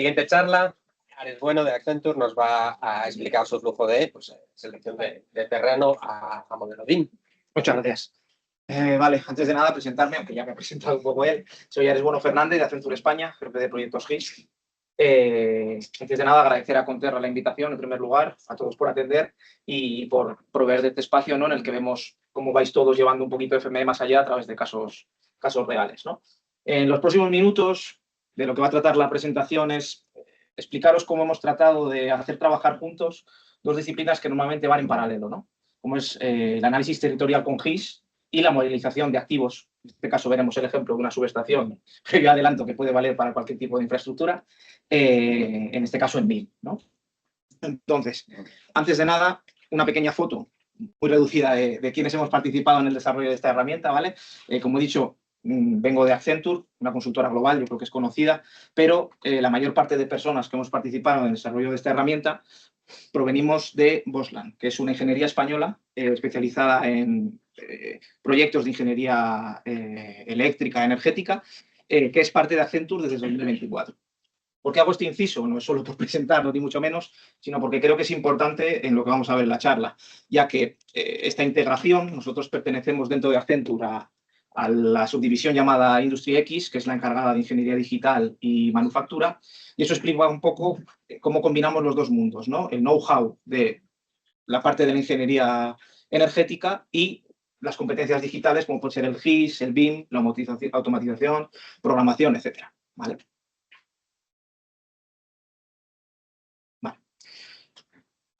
Siguiente charla, Ares Bueno de Accenture nos va a explicar su flujo de selección de terreno a modelo BIM. Muchas gracias. Vale, antes de nada presentarme, aunque ya me ha presentado un poco él. Soy Ares Bueno Fernández de Accenture España, jefe de proyectos GIS. Antes de nada agradecer a Conterra la invitación, en primer lugar, a todos por atender y por proveer de este espacio, ¿no?, en el que vemos cómo vais todos llevando un poquito de FME más allá a través de casos reales, ¿no? En los próximos minutos, de lo que va a tratar la presentación es explicaros cómo hemos tratado de hacer trabajar juntos dos disciplinas que normalmente van en paralelo, ¿no? Como es el análisis territorial con GIS y la modelización de activos. En este caso veremos el ejemplo de una subestación, pero yo adelanto que puede valer para cualquier tipo de infraestructura, en este caso en BIM, ¿no? Entonces, antes de nada, una pequeña foto muy reducida de quienes hemos participado en el desarrollo de esta herramienta, ¿vale? Como he dicho, vengo de Accenture, una consultora global, yo creo que es conocida, pero la mayor parte de personas que hemos participado en el desarrollo de esta herramienta provenimos de Bosland, que es una ingeniería española especializada en proyectos de ingeniería eléctrica, energética, que es parte de Accenture desde 2024. ¿Por qué hago este inciso? No es solo por presentarlo, ni mucho menos, sino porque creo que es importante en lo que vamos a ver en la charla, ya que esta integración, nosotros pertenecemos dentro de Accenture a la subdivisión llamada Industry X, que es la encargada de ingeniería digital y manufactura, y eso explica un poco cómo combinamos los dos mundos, ¿no? El know-how de la parte de la ingeniería energética y las competencias digitales, como puede ser el GIS, el BIM, la automatización, programación, etcétera, ¿vale?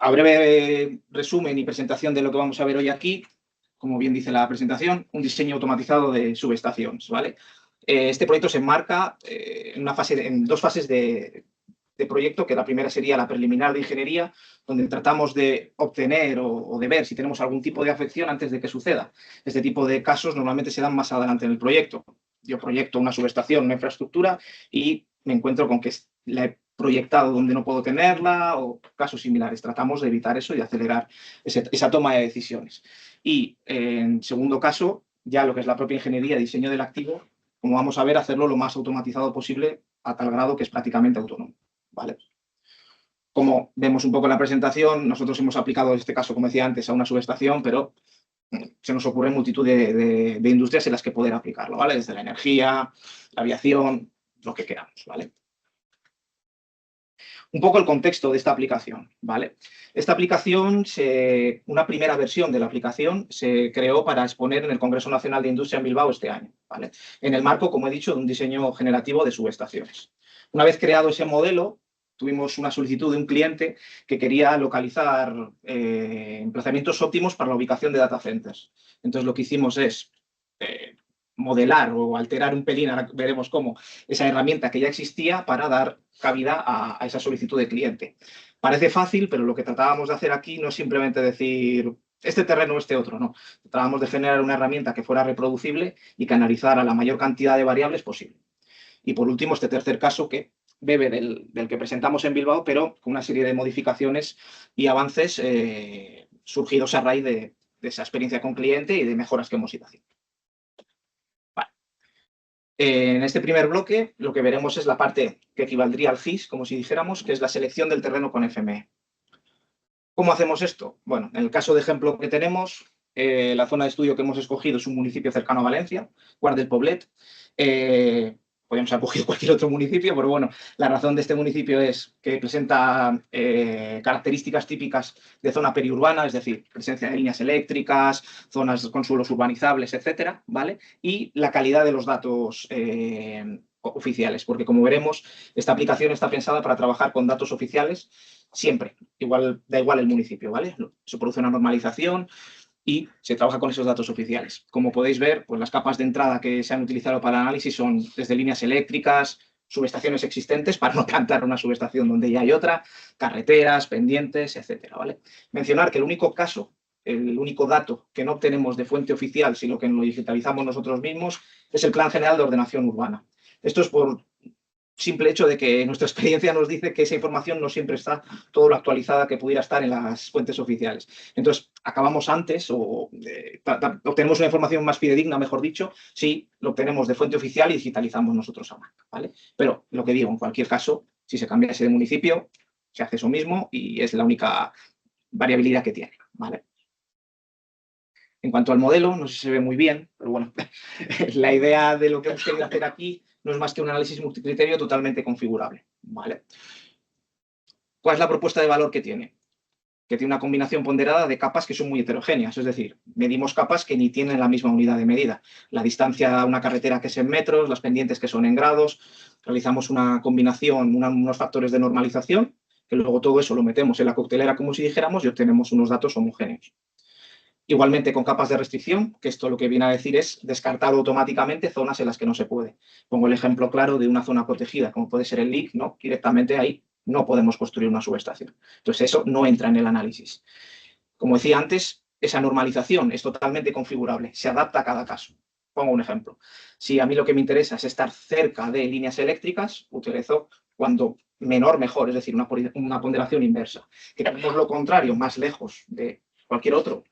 A breve resumen y presentación de lo que vamos a ver hoy aquí, como bien dice la presentación, un diseño automatizado de subestaciones, ¿vale? Este proyecto se enmarca en dos fases de proyecto, que la primera sería la preliminar de ingeniería, donde tratamos de obtener o de ver si tenemos algún tipo de afección antes de que suceda. Este tipo de casos normalmente se dan más adelante en el proyecto. Yo proyecto una subestación, una infraestructura, y me encuentro con que la he proyectado donde no puedo tenerla o casos similares. Tratamos de evitar eso y de acelerar esa toma de decisiones. Y en segundo caso, ya lo que es la propia ingeniería, diseño del activo, como vamos a ver, hacerlo lo más automatizado posible a tal grado que es prácticamente autónomo, ¿vale? Como vemos un poco en la presentación, nosotros hemos aplicado este caso, como decía antes, a una subestación, pero se nos ocurre multitud de industrias en las que poder aplicarlo, ¿vale? Desde la energía, la aviación, lo que queramos, ¿vale? Un poco el contexto de esta aplicación, ¿vale? Esta aplicación, una primera versión de la aplicación se creó para exponer en el Congreso Nacional de Industria en Bilbao este año, ¿vale? En el marco, como he dicho, de un diseño generativo de subestaciones. Una vez creado ese modelo, tuvimos una solicitud de un cliente que quería localizar emplazamientos óptimos para la ubicación de data centers. Entonces, lo que hicimos es modelar o alterar un pelín, ahora veremos cómo, esa herramienta que ya existía para dar cabida a esa solicitud de cliente. Parece fácil, pero lo que tratábamos de hacer aquí no es simplemente decir este terreno o este otro, no. Tratábamos de generar una herramienta que fuera reproducible y que analizara la mayor cantidad de variables posible. Y por último, este tercer caso que bebe del que presentamos en Bilbao, pero con una serie de modificaciones y avances surgidos a raíz de esa experiencia con cliente y de mejoras que hemos ido haciendo. En este primer bloque lo que veremos es la parte que equivaldría al GIS, como si dijéramos, que es la selección del terreno con FME. ¿Cómo hacemos esto? Bueno, en el caso de ejemplo que tenemos, la zona de estudio que hemos escogido es un municipio cercano a Valencia, Guard del Poblet. Podríamos haber cogido cualquier otro municipio, pero bueno, la razón de este municipio es que presenta características típicas de zona periurbana, es decir, presencia de líneas eléctricas, zonas con suelos urbanizables, etcétera, ¿vale? Y la calidad de los datos oficiales, porque como veremos, esta aplicación está pensada para trabajar con datos oficiales siempre, da igual el municipio, ¿vale? Se produce una normalización y se trabaja con esos datos oficiales. Como podéis ver, pues las capas de entrada que se han utilizado para el análisis son desde líneas eléctricas, subestaciones existentes, para no plantar una subestación donde ya hay otra, carreteras, pendientes, etcétera, ¿vale? Mencionar que el único dato que no obtenemos de fuente oficial, sino que lo digitalizamos nosotros mismos, es el Plan General de Ordenación Urbana. Esto es por simple hecho de que nuestra experiencia nos dice que esa información no siempre está todo lo actualizada que pudiera estar en las fuentes oficiales. Entonces, acabamos antes o obtenemos una información más fidedigna, mejor dicho, si lo obtenemos de fuente oficial y digitalizamos nosotros a mano, ¿vale? Pero lo que digo, en cualquier caso, Si se cambiase de municipio, se hace eso mismo y es la única variabilidad que tiene, ¿vale? En cuanto al modelo, no sé si se ve muy bien, pero bueno, la idea de lo que hemos querido hacer aquí no es más que un análisis multicriterio totalmente configurable, ¿vale? ¿Cuál es la propuesta de valor que tiene? Que tiene una combinación ponderada de capas que son muy heterogéneas, es decir, medimos capas que ni tienen la misma unidad de medida. La distancia a una carretera que es en metros, las pendientes que son en grados, realizamos una combinación, unos factores de normalización, que luego todo eso lo metemos en la coctelera como si dijéramos y obtenemos unos datos homogéneos. Igualmente con capas de restricción, que esto lo que viene a decir es descartar automáticamente zonas en las que no se puede. Pongo el ejemplo claro de una zona protegida, como puede ser el LIC, ¿no? Directamente ahí no podemos construir una subestación. Entonces eso no entra en el análisis. Como decía antes, esa normalización es totalmente configurable, se adapta a cada caso. Pongo un ejemplo. Si a mí lo que me interesa es estar cerca de líneas eléctricas, utilizo cuando menor mejor, es decir, una ponderación inversa. Que tenemos lo contrario, más lejos de cualquier otro,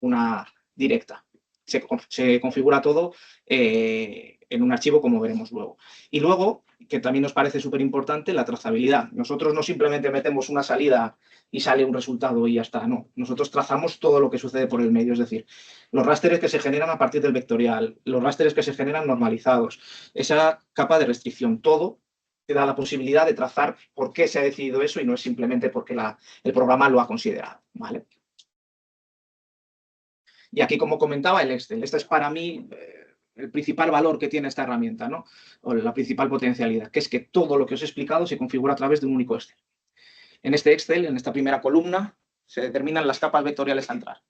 una directa. Se configura todo en un archivo, como veremos luego. Y luego, que también nos parece súper importante, la trazabilidad. Nosotros no simplemente metemos una salida y sale un resultado y ya está, no. Nosotros trazamos todo lo que sucede por el medio, es decir, los rasters que se generan a partir del vectorial, los rasters que se generan normalizados, esa capa de restricción, todo te da la posibilidad de trazar por qué se ha decidido eso y no es simplemente porque el programa lo ha considerado, ¿vale? Y aquí, como comentaba, el Excel. Este es para mí el principal valor que tiene esta herramienta, ¿no? O la principal potencialidad, que es que todo lo que os he explicado se configura a través de un único Excel. En este Excel, en esta primera columna, se determinan las capas vectoriales a entrar.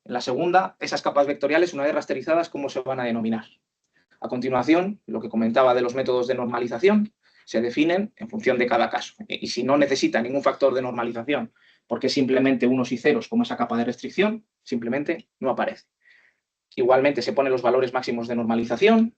En la segunda, esas capas vectoriales, una vez rasterizadas, ¿cómo se van a denominar? A continuación, lo que comentaba de los métodos de normalización, se definen en función de cada caso. Y si no necesita ningún factor de normalización, porque simplemente unos y ceros como esa capa de restricción, simplemente no aparece. Igualmente se ponen los valores máximos de normalización.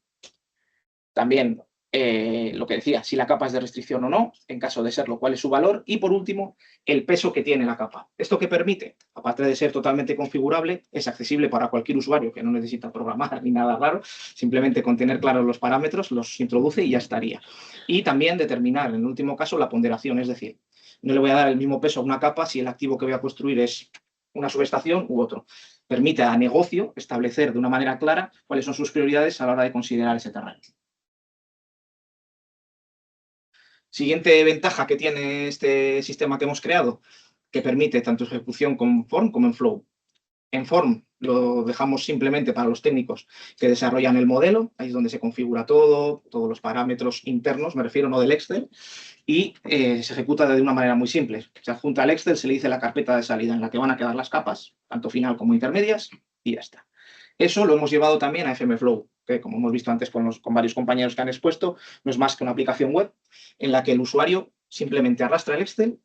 También lo que decía, si la capa es de restricción o no, en caso de serlo, cuál es su valor. Y por último, el peso que tiene la capa. ¿Esto qué permite? Aparte de ser totalmente configurable, es accesible para cualquier usuario que no necesita programar ni nada raro. Simplemente con tener claros los parámetros los introduce y ya estaría. Y también determinar, en el último caso, la ponderación. Es decir, no le voy a dar el mismo peso a una capa si el activo que voy a construir es una subestación u otro. Permite a negocio establecer de una manera clara cuáles son sus prioridades a la hora de considerar ese terreno. Siguiente ventaja que tiene este sistema que hemos creado, que permite tanto ejecución con Form como en Flow. En Form lo dejamos simplemente para los técnicos que desarrollan el modelo, ahí es donde se configura todo, todos los parámetros internos, me refiero no del Excel, y se ejecuta de una manera muy simple. Se adjunta al Excel, se le dice la carpeta de salida en la que van a quedar las capas, tanto final como intermedias, y ya está. Eso lo hemos llevado también a FMFlow, que como hemos visto antes con varios compañeros que han expuesto, no es más que una aplicación web en la que el usuario simplemente arrastra el Excel,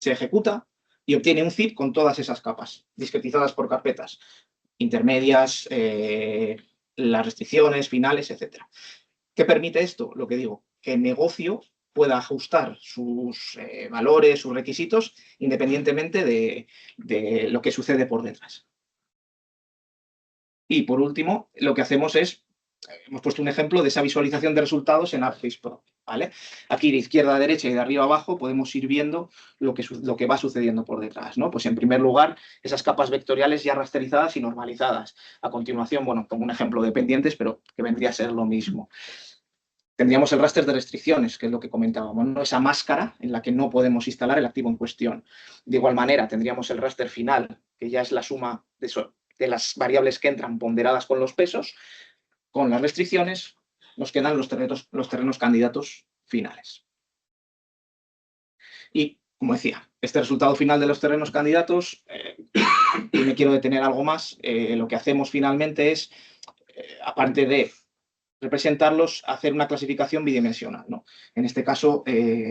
se ejecuta y obtiene un zip con todas esas capas, discretizadas por carpetas, intermedias, las restricciones, finales, etc. ¿Qué permite esto? Lo que digo, que el negocio pueda ajustar sus valores, sus requisitos, independientemente de lo que sucede por detrás. Y por último, lo que hacemos es, hemos puesto un ejemplo de esa visualización de resultados en ArcGIS Pro, ¿vale? Aquí de izquierda a derecha y de arriba a abajo podemos ir viendo lo que va sucediendo por detrás, ¿no? Pues en primer lugar, esas capas vectoriales ya rasterizadas y normalizadas. A continuación, bueno, pongo un ejemplo de pendientes, pero que vendría a ser lo mismo. Tendríamos el raster de restricciones, que es lo que comentábamos, ¿no? Esa máscara en la que no podemos instalar el activo en cuestión. De igual manera, tendríamos el raster final, que ya es la suma de las variables que entran ponderadas con los pesos. Con las restricciones nos quedan los terrenos candidatos finales. Y, como decía, este resultado final de los terrenos candidatos, y me quiero detener algo más, lo que hacemos finalmente es, aparte de representarlos, hacer una clasificación bidimensional, ¿no? En este caso,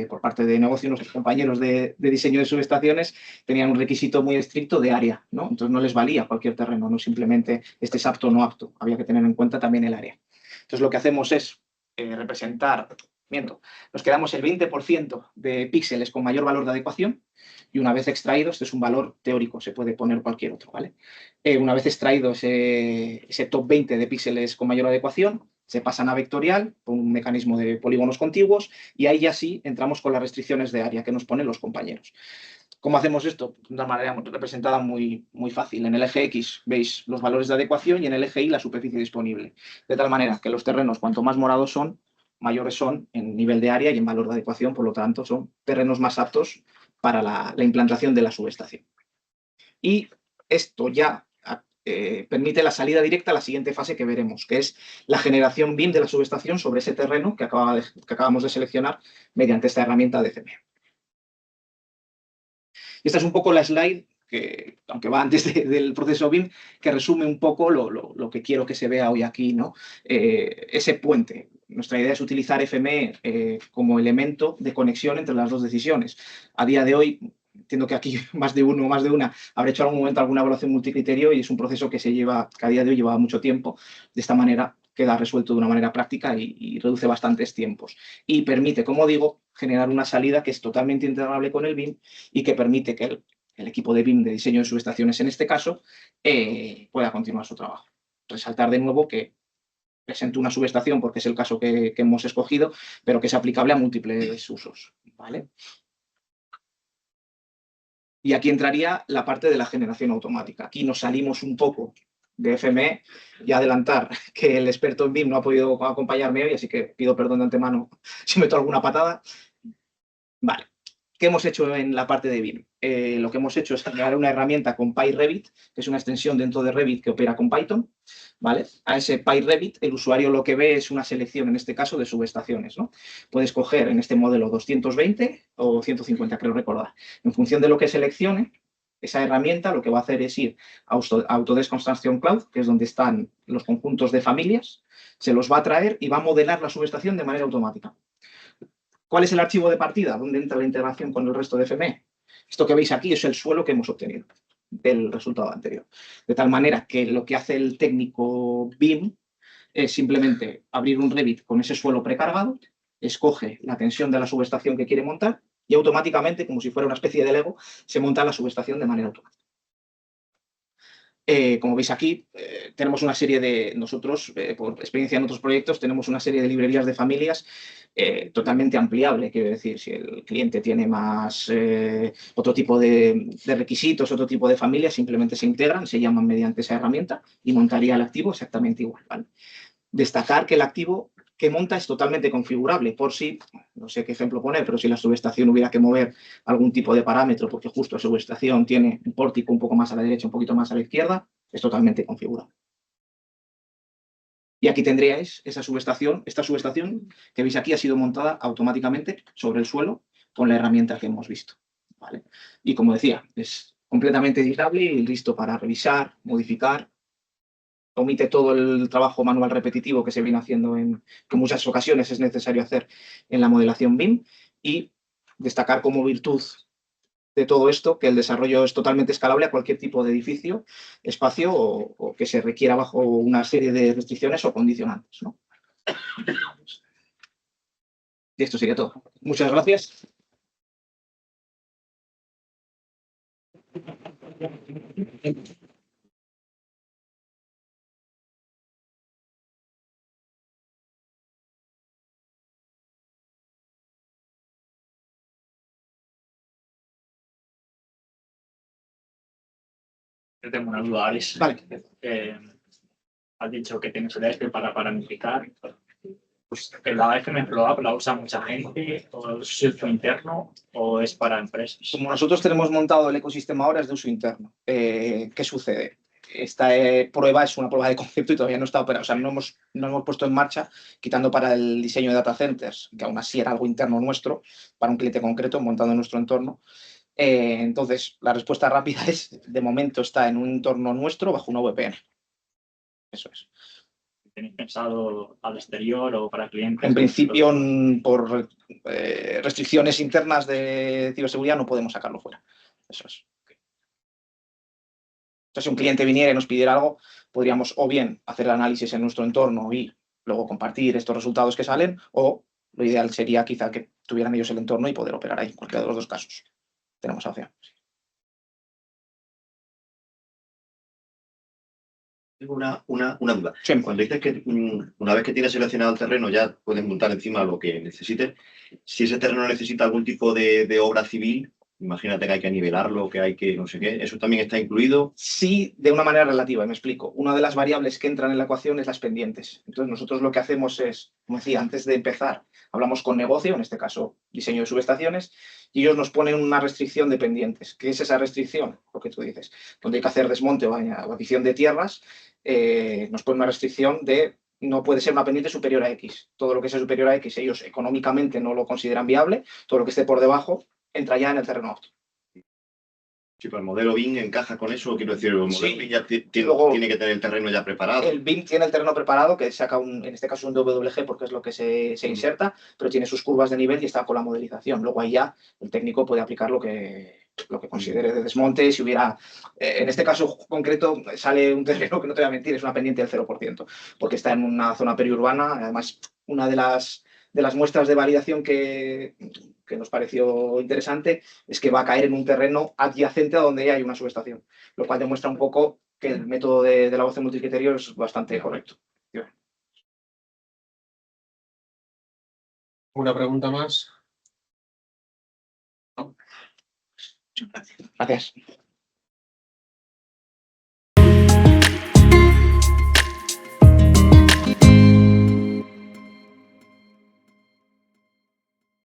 por parte de negocio, nuestros compañeros de diseño de subestaciones tenían un requisito muy estricto de área, ¿no? Entonces no les valía cualquier terreno, no simplemente este es apto o no apto, había que tener en cuenta también el área. Entonces lo que hacemos es nos quedamos el 20% de píxeles con mayor valor de adecuación y una vez extraído, este es un valor teórico, se puede poner cualquier otro, ¿vale? Una vez extraído ese top 20 de píxeles con mayor adecuación, se pasan a vectorial por un mecanismo de polígonos contiguos y ahí ya sí entramos con las restricciones de área que nos ponen los compañeros. ¿Cómo hacemos esto? De una manera representada muy fácil. En el eje X veis los valores de adecuación y en el eje Y la superficie disponible. De tal manera que los terrenos, cuanto más morados son, mayores son en nivel de área y en valor de adecuación, por lo tanto, son terrenos más aptos para la implantación de la subestación. Y esto ya permite la salida directa a la siguiente fase que veremos, que es la generación BIM de la subestación sobre ese terreno que acabamos de seleccionar mediante esta herramienta de CM. Esta es un poco la slide que, aunque va antes del proceso BIM, que resume un poco lo que quiero que se vea hoy aquí, ¿no? Ese puente. Nuestra idea es utilizar FME como elemento de conexión entre las dos decisiones. A día de hoy, entiendo que aquí más de uno o más de una habrá hecho en algún momento alguna evaluación multicriterio y es un proceso que a día de hoy lleva mucho tiempo. De esta manera queda resuelto de una manera práctica y reduce bastantes tiempos. Y permite, como digo, generar una salida que es totalmente integrable con el BIM y que permite que el equipo de BIM de diseño de subestaciones, en este caso, pueda continuar su trabajo. Resaltar de nuevo que presento una subestación porque es el caso que hemos escogido, pero que es aplicable a múltiples usos, ¿vale? Y aquí entraría la parte de la generación automática. Aquí nos salimos un poco de FME y adelantar que el experto en BIM no ha podido acompañarme hoy, así que pido perdón de antemano si meto alguna patada. Vale. ¿Qué hemos hecho en la parte de BIM? Lo que hemos hecho es crear una herramienta con PyRevit, que es una extensión dentro de Revit que opera con Python, ¿vale? A ese PyRevit el usuario lo que ve es una selección, en este caso, de subestaciones, ¿no? Puedes coger en este modelo 220 o 150, creo recordar. En función de lo que seleccione, esa herramienta lo que va a hacer es ir a Autodesk Construction Cloud, que es donde están los conjuntos de familias, se los va a traer y va a modelar la subestación de manera automática. ¿Cuál es el archivo de partida? ¿Dónde entra la integración con el resto de FME? Esto que veis aquí es el suelo que hemos obtenido del resultado anterior. De tal manera que lo que hace el técnico BIM es simplemente abrir un Revit con ese suelo precargado, escoge la tensión de la subestación que quiere montar y automáticamente, como si fuera una especie de Lego, se monta la subestación de manera automática. Como veis aquí, tenemos una serie de, nosotros, por experiencia en otros proyectos, tenemos una serie de librerías de familias totalmente ampliable. Quiero decir, si el cliente tiene más otro tipo de requisitos, otro tipo de familias, simplemente se integran, se llaman mediante esa herramienta y montaría el activo exactamente igual, ¿vale? Destacar que el activo que monta es totalmente configurable por si, no sé qué ejemplo poner, pero si la subestación hubiera que mover algún tipo de parámetro porque justo la subestación tiene un pórtico un poco más a la derecha, un poquito más a la izquierda, es totalmente configurable. Y aquí tendríais esa subestación, esta subestación que veis aquí ha sido montada automáticamente sobre el suelo con la herramienta que hemos visto, ¿vale? Y como decía, es completamente editable y listo para revisar, modificar. Omite todo el trabajo manual repetitivo que se viene haciendo que en muchas ocasiones es necesario hacer en la modelación BIM y destacar como virtud de todo esto que el desarrollo es totalmente escalable a cualquier tipo de edificio, espacio o que se requiera bajo una serie de restricciones o condicionantes, ¿no? Y esto sería todo. Muchas gracias. Yo tengo una duda, Alex. Vale. Has dicho que tienes el EFE para parametrizar. Pues, ¿la FMFlow la usa mucha gente? ¿O es uso interno? ¿O es para empresas? Como nosotros tenemos montado el ecosistema ahora es de uso interno. ¿Qué sucede? Esta prueba es una prueba de concepto y todavía no está operada. O sea, no hemos puesto en marcha, quitando para el diseño de data centers, que aún así era algo interno nuestro, para un cliente concreto montado en nuestro entorno. Entonces, la respuesta rápida es, de momento está en un entorno nuestro bajo una VPN. Eso es. ¿Tenéis pensado al exterior o para clientes? En principio, por restricciones internas de ciberseguridad, no podemos sacarlo fuera. Eso es. Entonces, si un cliente viniera y nos pidiera algo, podríamos o bien hacer el análisis en nuestro entorno y luego compartir estos resultados que salen, o lo ideal sería quizá que tuvieran ellos el entorno y poder operar ahí, cualquiera de los dos casos. Tenemos opción. Tengo una duda. Sí. Cuando dices que una vez que tienes seleccionado el terreno ya puedes montar encima lo que necesites, si ese terreno necesita algún tipo de obra civil, imagínate que hay que nivelarlo, que hay que no sé qué, ¿eso también está incluido? Sí, de una manera relativa, y me explico. Una de las variables que entran en la ecuación es las pendientes. Entonces, nosotros lo que hacemos es, como decía, antes de empezar, hablamos con negocio, en este caso diseño de subestaciones, y ellos nos ponen una restricción de pendientes. ¿Qué es esa restricción? Lo que tú dices, donde hay que hacer desmonte o adición de tierras, nos ponen una restricción de no puede ser una pendiente superior a X. Todo lo que sea superior a X, ellos económicamente no lo consideran viable, todo lo que esté por debajo entra ya en el terreno apto. Si el modelo BIM encaja con eso, quiero decir, el modelo Sí. BIM ya Luego, tiene que tener el terreno ya preparado. el BIM tiene el terreno preparado, que saca en este caso un WG porque es lo que se inserta, pero tiene sus curvas de nivel y está con la modelización. Luego ahí ya el técnico puede aplicar lo que considere de desmonte. Si hubiera, en este caso concreto, sale un terreno que no te voy a mentir, es una pendiente del 0%, porque está en una zona periurbana. Además, una de las muestras de validación que nos pareció interesante es que va a caer en un terreno adyacente a donde ya hay una subestación, lo cual demuestra un poco que el método de la voz multicriterio es bastante correcto. ¿Una pregunta más? Gracias.